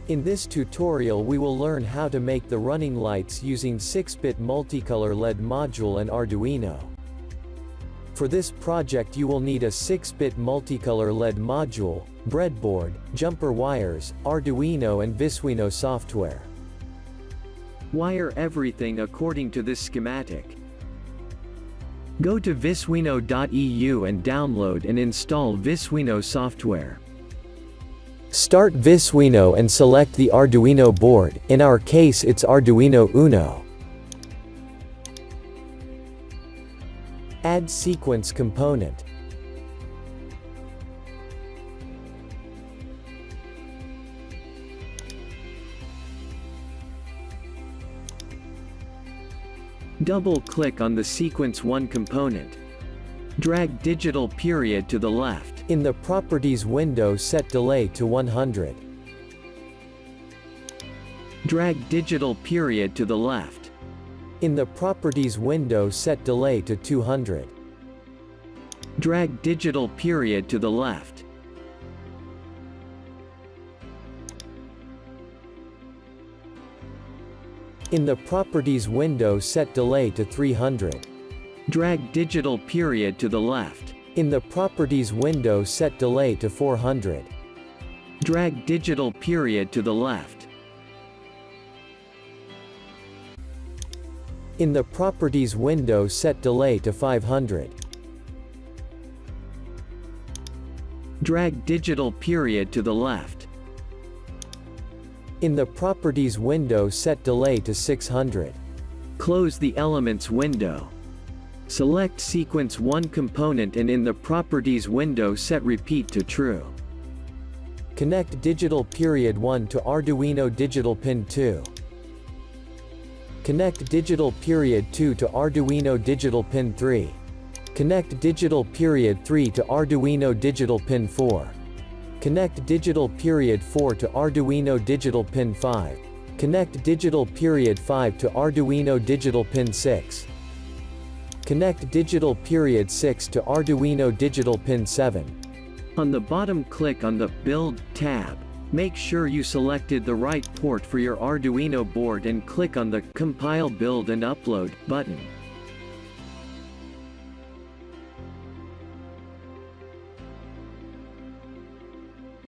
In this tutorial we will learn how to make the running lights using 6-bit multicolor LED module and Arduino. For this project you will need a 6-bit multicolor LED module, breadboard, jumper wires, Arduino and Visuino software. Wire everything according to this schematic. Go to visuino.eu and download and install Visuino software. Start Visuino and select the Arduino board, in our case it's Arduino Uno. Add sequence component. Double-click on the Sequence 1 component. Drag digital period to the left. In the Properties window set delay to 100. Drag digital period to the left. In the Properties window set delay to 200. Drag digital period to the left. In the Properties window set delay to 300. Drag digital period to the left. In the Properties window set delay to 400. Drag digital period to the left. In the Properties window set delay to 500. Drag digital period to the left. In the Properties window set delay to 600. Close the Elements window. Select Sequence 1 component and in the Properties window set Repeat to True. Connect digital period 1 to Arduino digital pin 2. Connect digital period 2 to Arduino digital pin 3. Connect digital period 3 to Arduino digital pin 4. Connect digital period 4 to Arduino digital pin 5. Connect digital period 5 to Arduino digital pin 6. Connect digital period 6 to Arduino digital pin 7. On the bottom click on the Build tab. Make sure you selected the right port for your Arduino board and click on the Compile Build and Upload button.